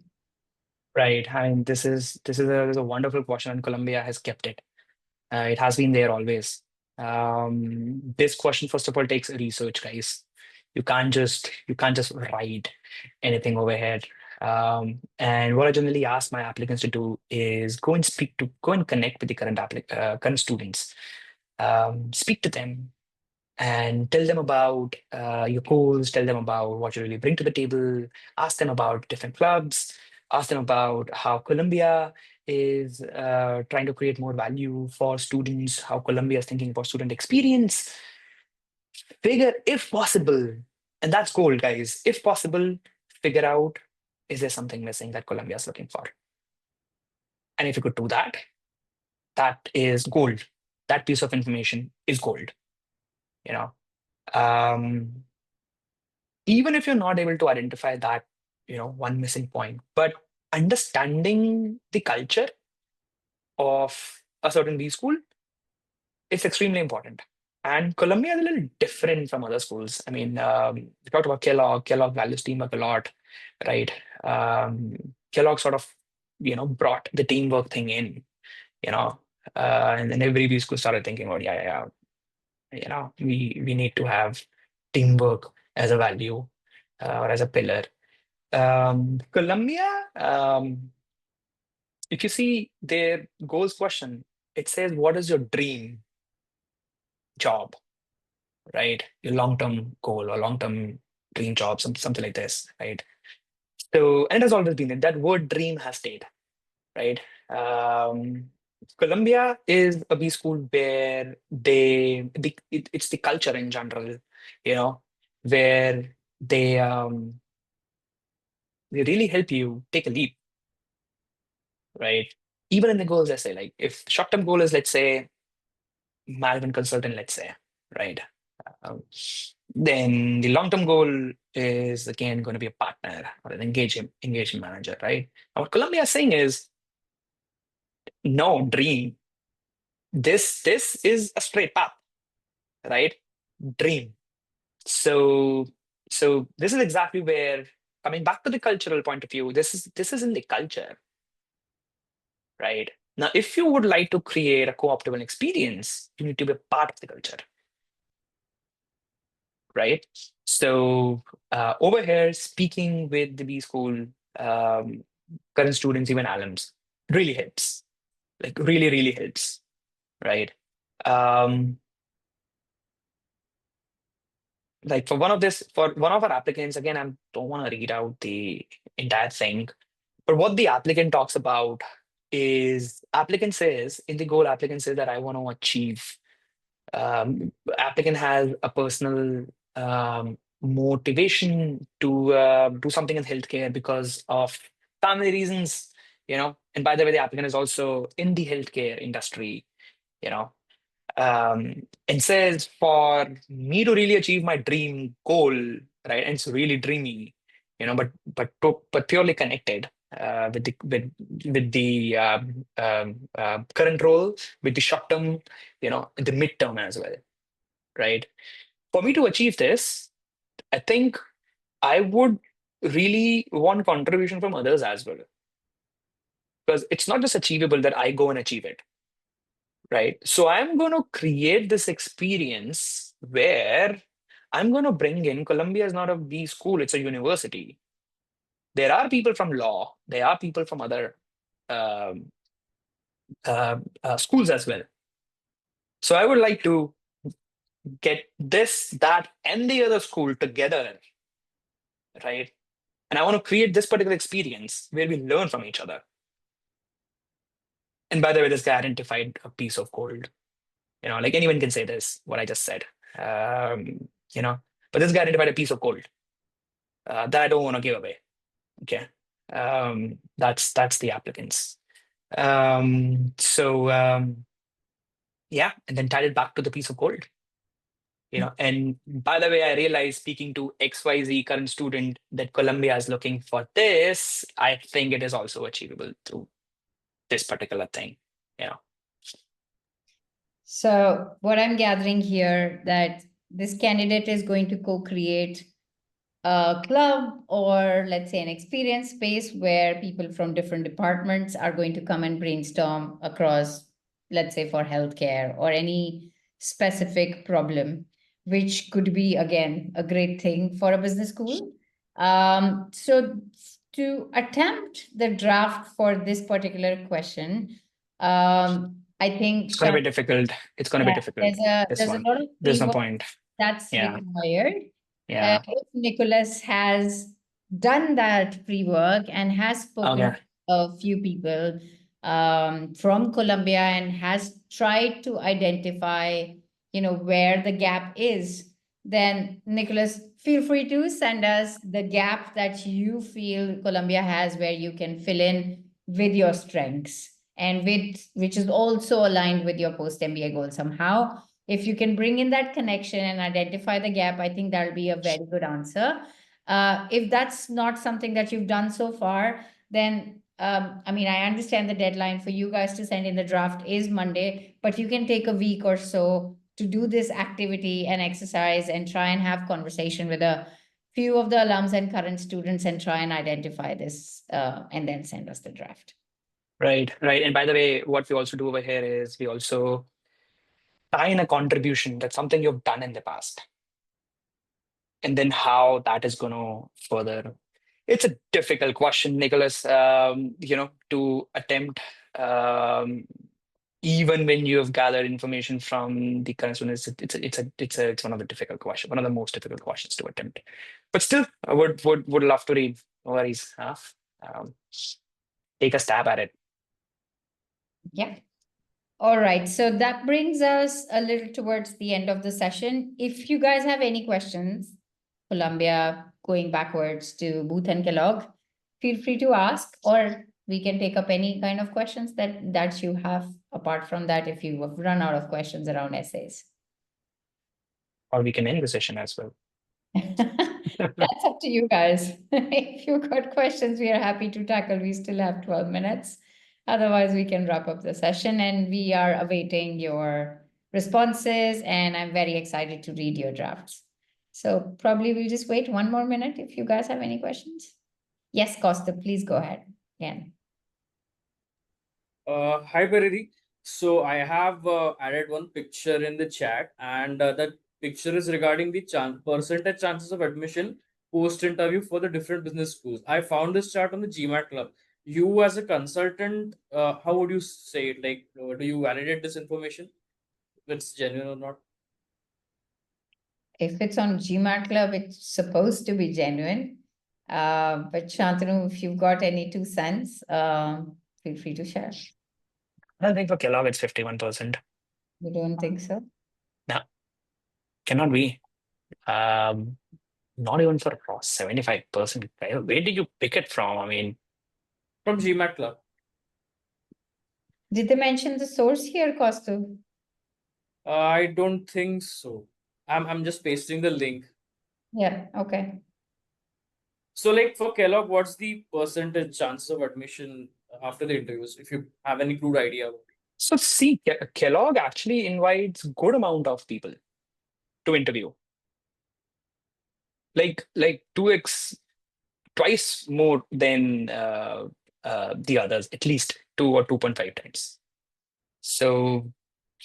Right. And this is a wonderful question, and Colombia has kept it. It has been there always. This question, first of all, takes research, guys. You can't just write anything over here. And what I generally ask my applicants to do is go and connect with the current students. Speak to them and tell them about your goals, tell them about what you really bring to the table, ask them about different clubs, ask them about how Colombia is trying to create more value for students, how Colombia is thinking about student experience. Figure, if possible, and that's gold, guys, if possible, figure out, is there something missing that Colombia is looking for? And if you could do that, that is gold. That piece of information is gold, you know. Even if you're not able to identify that, one missing point, but understanding the culture of a certain B school is extremely important. And Columbia is a little different from other schools. I mean, we talked about Kellogg. Kellogg values teamwork a lot, right? Kellogg sort of, brought the teamwork thing in, and then every B school started thinking about, we need to have teamwork as a value or as a pillar. Colombia, if you see their goals question, it says, what is your dream job, right? Your long-term goal or long-term dream job, something like this, right? So, and it has always been there. That word dream has stayed, right? Colombia is a B school where it's the culture in general, where they really help you take a leap, right? Even in the goals essay, like if short-term goal is, let's say, management consultant, let's say, right? Um, then the long-term goal is again going to be a partner or an engagement manager, right? And what Colombia is saying is, no, dream. This is a straight path, right? Dream. So this is exactly where, coming back to the cultural point of view, this is in the culture, right? Now, if you would like to create a co-optimal experience, you need to be a part of the culture, right? So over here, speaking with the B school current students, even alums, really helps. Like really, really helps, right? Like for one of our applicants, again, I don't want to read out the entire thing, but what the applicant talks about is, applicant says in the goal, applicant says that I want to achieve. Applicant has a personal motivation to do something in healthcare because of family reasons. And by the way, the applicant is also in the healthcare industry, you know, and says for me to really achieve my dream goal, right? And it's really dreamy, but purely connected with the current role, with the short term, the midterm as well, right? For me to achieve this, I think I would really want contribution from others as well, because it's not just achievable that I go and achieve it, right? So I'm going to create this experience where I'm going to bring in Columbia is not a B school, it's a university. There are people from law, there are people from other um, schools as well. So I would like to get this, that, and the other school together, right? And I want to create this particular experience where we learn from each other. And by the way, this guy identified a piece of gold. Like anyone can say this, what I just said. But this guy identified a piece of gold that I don't want to give away. Okay. That's the applicants. Yeah, and then tied it back to the piece of gold. And by the way, I realized speaking to XYZ current student that Columbia is looking for this, I think it is also achievable through this particular thing. So what I'm gathering here, that this candidate is going to co-create a club, or let's say an experience space where people from different departments are going to come and brainstorm across, let's say for healthcare or any specific problem, which could be, again, a great thing for a business school. So to attempt the draft for this particular question, I think It's going to be difficult. It's going to be difficult. there's a lot of There's no pre-work point. that's Yeah. required. Yeah. If Nicholas has done that pre-work and has spoken Okay. to a few people from Colombia and has tried to identify, where the gap is, then Nicholas, feel free to send us the gap that you feel Colombia has, where you can fill in with your strengths and which is also aligned with your post-MBA goal somehow. If you can bring in that connection and identify the gap, I think that'll be a very good answer. If that's not something that you've done so far, then I understand the deadline for you guys to send in the draft is Monday, but you can take a week or so to do this activity and exercise and try and have conversation with a few of the alums and current students and try and identify this and then send us the draft. Right. And by the way, what we also do over here is we also tie in a contribution. That's something you've done in the past. And then how that is going to further. It's a difficult question, Nicholas, to attempt, even when you have gathered information from the current students. It's one of the difficult questions, one of the most difficult questions to attempt. But still, I would love to read. No worries. Take a stab at it. Yeah. All right. So that brings us a little towards the end of the session. If you guys have any questions, Columbia going backwards to Booth and Kellogg, feel free to ask, or we can take up any kind of questions that you have apart from that, if you have run out of questions around essays. Or we can end the session as well. That's up to you guys. If you've got questions, we are happy to tackle. We still have 12 minutes. Otherwise, we can wrap up the session, and we are awaiting your responses, and I'm very excited to read your drafts. So probably we'll just wait one more minute if you guys have any questions. Yes, Costa, please go ahead again. Hi, Paridi. So I have added one picture in the chat, and that picture is regarding the percentage chances of admission post-interview for the different business schools. I found this chart on the GMAT Club. You as a consultant, how would you say it? Like, do you validate this information? If it's genuine or not? If it's on GMAT Club, it's supposed to be genuine. But Shantanu, if you've got any 2 cents, feel free to share. I think for Kellogg, it's 51%. You don't think so? No, cannot be. Not even for Ross, 75%. Where did you pick it from? I mean, From GMAT Club. Did they mention the source here, Kaustuv? I don't think so. I'm just pasting the link. Yeah, okay. So like for Kellogg, what's the percentage chance of admission after the interviews, if you have any crude idea about it? So see, Kellogg actually invites good amount of people to interview, like 2x, twice more than the others, at least 2 or 2.5 times. So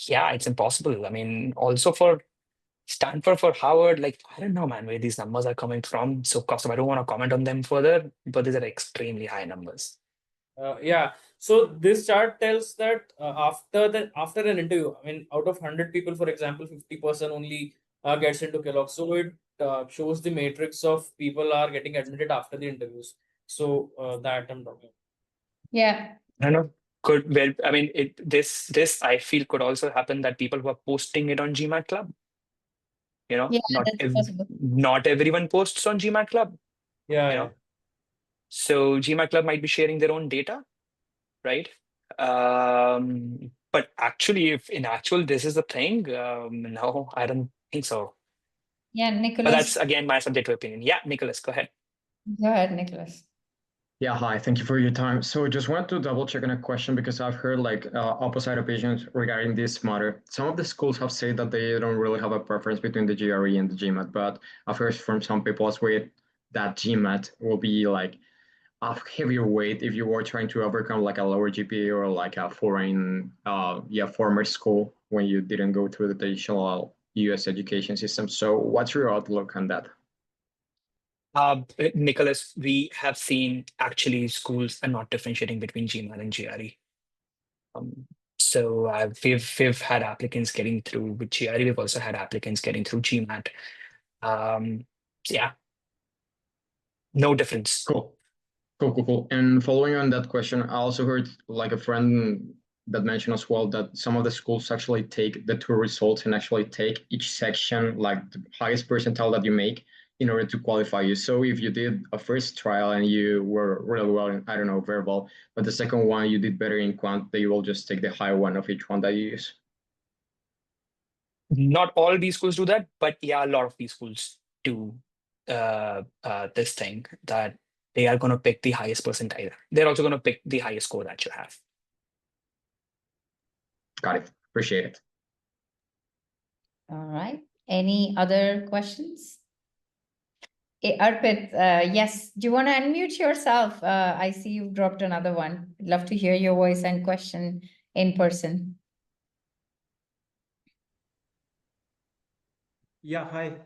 yeah, it's impossible. I mean, also for Stanford, for Harvard, like I don't know, man, where these numbers are coming from. So, Kaustav, I don't want to comment on them further, but these are extremely high numbers. Yeah. So this chart tells that after an interview, I mean, out of 100 people, for example, 50% only gets into Kellogg. So it shows the matrix of people are getting admitted after the interviews. So that I'm talking. Yeah. I don't know. Could well, I mean, this I feel could also happen that people who are posting it on GMAT Club, Yeah, that's possible. not everyone posts on GMAT Club, Yeah. So GMAT Club might be sharing their own data, right? But actually, if in actual this is the thing, no, I don't think so. Yeah, But Nicholas. that's again my subjective opinion. Yeah, Nicholas, go ahead. Go ahead, Nicholas. Yeah, hi. Thank you for your time. So just wanted to double check on a question because I've heard like opposite opinions regarding this matter. Some of the schools have said that they don't really have a preference between the GRE and the GMAT, but I've heard from some people as well that GMAT will be like a heavier weight if you were trying to overcome like a lower GPA or like a foreign, former school when you didn't go through the traditional US education system. So what's your outlook on that? Nicholas, we have seen actually schools are not differentiating between GMAT and GRE. So we've had applicants getting through with GRE. We've also had applicants getting through GMAT. Yeah, no difference. Cool. Cool. And following on that question, I also heard like a friend that mentioned as well that some of the schools actually take the two results and actually take each section, like the highest percentile that you make in order to qualify you. So if you did a first trial and you were really well in, I don't know, verbal, but the second one you did better in quant, they will just take the high one of each one that you use. Not all these schools do that, but yeah, a lot of these schools do this thing that they are going to pick the highest percentile. They're also going to pick the highest score that you have. Got it. Appreciate it. All right. Any other questions? Arpit, yes. Do you want to unmute yourself? I see you've dropped another one. I'd love to hear your voice and question in person. Yeah, hi.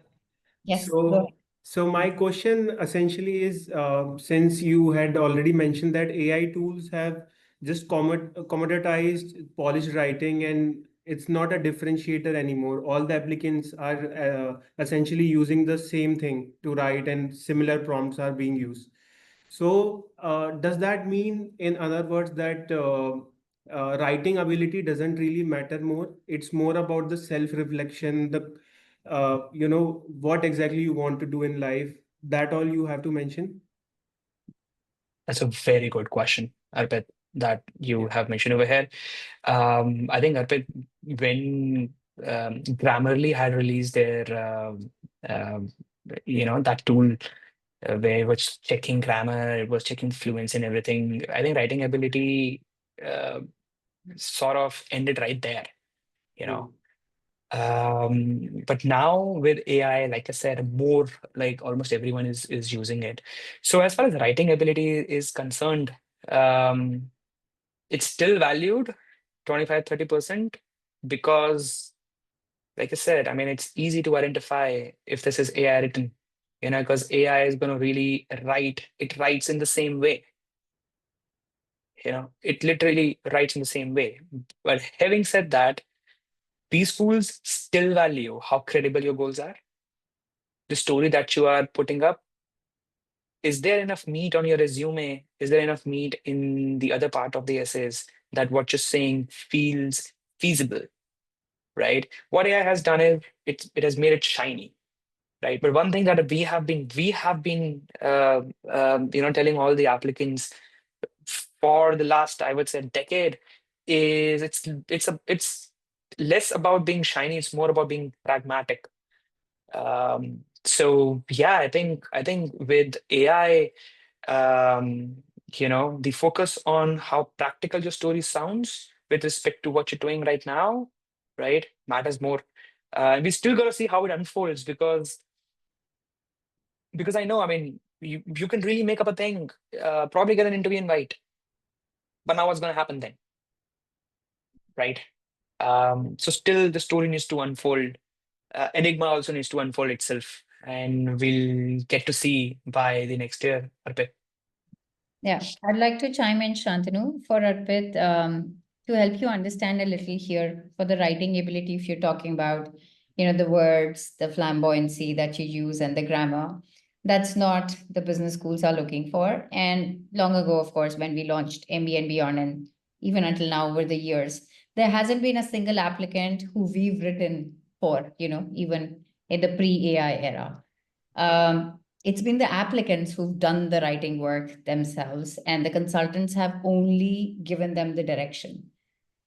Yes, go ahead. So my question essentially is, since you had already mentioned that AI tools have just commoditized polished writing and it's not a differentiator anymore. All the applicants are essentially using the same thing to write and similar prompts are being used. So does that mean, in other words, that writing ability doesn't really matter more? It's more about the self-reflection, what exactly you want to do in life. That all you have to mention? That's a very good question, Arpit, that you have mentioned over here. I think, Arpit, when Grammarly had released their, that tool where it was checking grammar, it was checking fluency and everything. I think writing ability sort of ended right there, But now with AI, like I said, more like almost everyone is using it. So as far as writing ability is concerned, it's still valued 25-30% because, like I said, I mean, it's easy to identify if this is AI written, because AI is going to really write. It writes in the same way. It literally writes in the same way. But having said that, these schools still value how credible your goals are, the story that you are putting up. Is there enough meat on your resume? Is there enough meat in the other part of the essays that what you're saying feels feasible, right? What AI has done is it has made it shiny, right? But one thing that we have been telling all the applicants for the last, I would say, decade, is it's less about being shiny, it's more about being pragmatic. So yeah, I think with AI, the focus on how practical your story sounds with respect to what you're doing right now, right, matters more. We still got to see how it unfolds because I know, I mean, you can really make up a thing, probably get an interview invite, but now what's going to happen then, right? So still the story needs to unfold. Enigma also needs to unfold itself, and we'll get to see by the next year, Arpit. Yeah, I'd like to chime in, Shantanu, for Arpit, to help you understand a little here for the writing ability. If you're talking about, the words, the flamboyancy that you use, and the grammar, that's not the business schools are looking for. And long ago, of course, when we launched MBA and beyond, and even until now, over the years, there hasn't been a single applicant who we've written for, even in the pre-AI era. It's been the applicants who've done the writing work themselves, and the consultants have only given them the direction.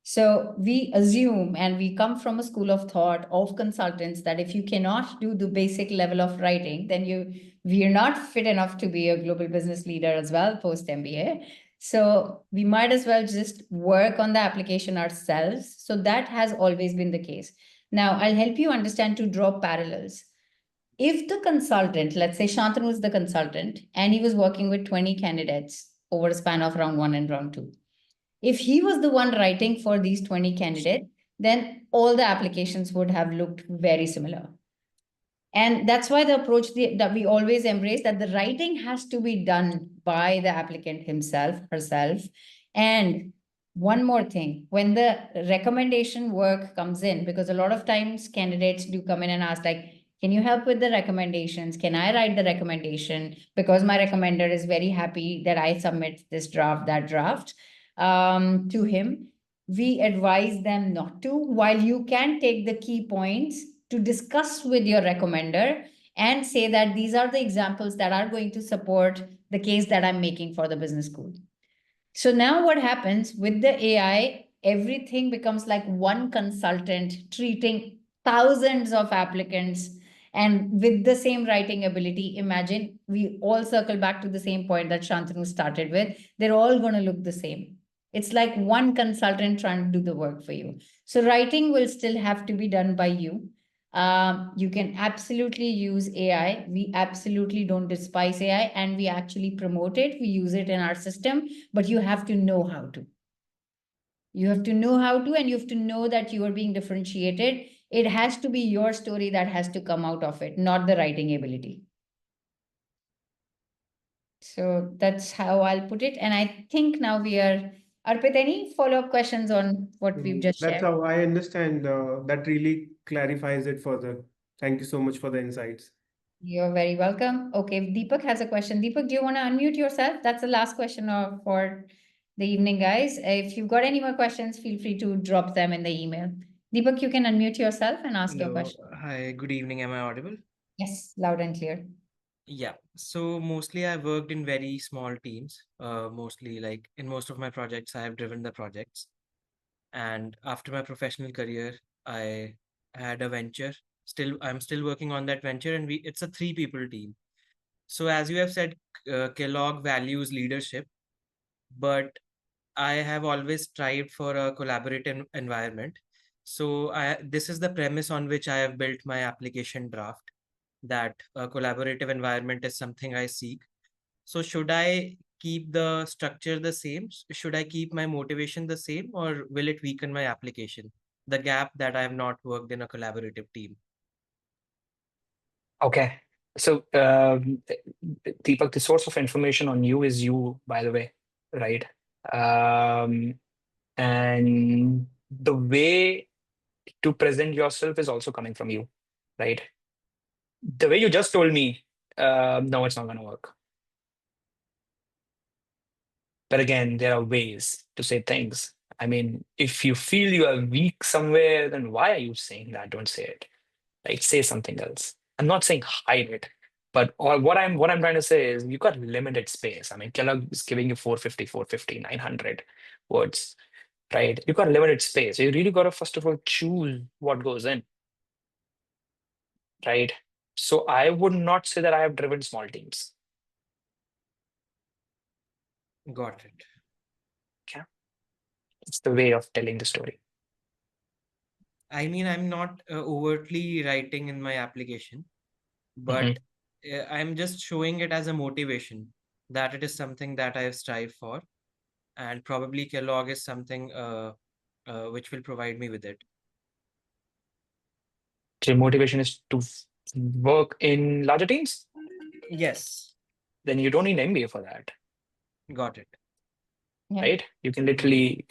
So we assume, and we come from a school of thought of consultants, that if you cannot do the basic level of writing, then we are not fit enough to be a global business leader as well post MBA. So we might as well just work on the application ourselves. So that has always been the case. Now I'll help you understand to draw parallels. If the consultant, let's say Shantanu is the consultant, and he was working with 20 candidates over a span of round 1 and round 2, if he was the one writing for these 20 candidates, then all the applications would have looked very similar. And that's why the approach that we always embrace, that the writing has to be done by the applicant himself, herself. And one more thing, when the recommendation work comes in, because a lot of times candidates do come in and ask, like, can you help with the recommendations? Can I write the recommendation? Because my recommender is very happy that I submit this draft, that draft to him. We advise them not to, while you can take the key points to discuss with your recommender and say that these are the examples that are going to support the case that I'm making for the business school. So now what happens with the AI, everything becomes like one consultant treating thousands of applicants, and with the same writing ability. Imagine we all circle back to the same point that Shantanu started with. They're all going to look the same. It's like one consultant trying to do the work for you. So writing will still have to be done by you. You can absolutely use AI. We absolutely don't despise AI, and we actually promote it. We use it in our system, but you have to know how to. You have to know how to, and you have to know that you are being differentiated. It has to be your story that has to come out of it, not the writing ability. So that's how I'll put it. And I think now we are, Arpit, any follow-up questions on what we've just That's shared? how I understand. That really clarifies it further. Thank you so much for the insights. You're very welcome. Okay, Deepak has a question. Deepak, do you want to unmute yourself? That's the last question for the evening, guys. If you've got any more questions, feel free to drop them in the email. Deepak, you can unmute yourself and ask your Hello. question. Hi, good evening. Am I audible? Yes, loud and clear. Yeah. So mostly I've worked in very small teams. Mostly like in most of my projects, I have driven the projects. And after my professional career, I had a venture. I'm still working on that venture, and it's a 3 people team. So as you have said, Kellogg values leadership, but I have always strived for a collaborative environment. So this is the premise on which I have built my application draft, that a collaborative environment is something I seek. So should I keep the structure the same? Should I keep my motivation the same, or will it weaken my application? The gap that I have not worked in a collaborative team. Okay. So, Deepak, the source of information on you is you, by the way, right? And the way to present yourself is also coming from you, right? The way you just told me, no, it's not going to work. But again, there are ways to say things. I mean, if you feel you are weak somewhere, then why are you saying that? Don't say it. Like, say something else. I'm not saying hide it, but what I'm trying to say is you got limited space. I mean, Kellogg is giving you 450, 900 words. right? You got limited space. You really got to first of all choose what goes in, right? So I would not say that I have driven small teams. Got it. It's the way of telling the story. I mean, I'm not overtly writing in my application, but I'm just showing it as a motivation that it is something that I strive for, and probably Kellogg is something which will provide me with it. So your motivation is to work in larger teams? Yes, Then you don't need an MBA for that, got it. Yeah. right? You can literally.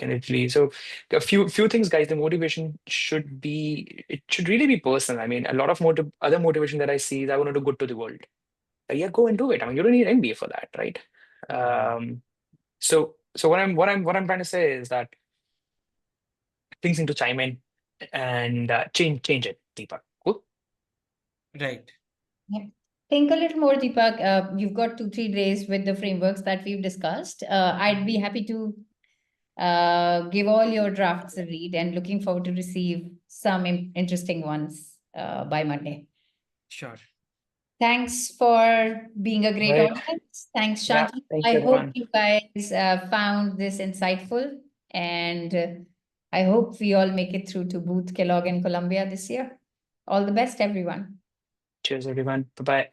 So a few things, guys. The motivation should be. It should really be personal. I mean, a lot of other motivation that I see is I want to do good to the world. Yeah, go and do it. I mean, you don't need an MBA for that, right? So what I'm trying to say is that things need to chime in and change it, Deepak. Cool. Right. Think a little more, Deepak. You've got 2-3 days with the frameworks that we've discussed. I'd be happy to give all your drafts a read and looking forward to receive some interesting ones by Monday. Sure. Thanks for being a great Right. audience. Thanks, Yeah, Shantanu. thank I you, hope everyone. you guys found this insightful, and I hope we all make it through to Booth, Kellogg, and Columbia this year. All the best, everyone. Cheers, everyone. Bye-bye.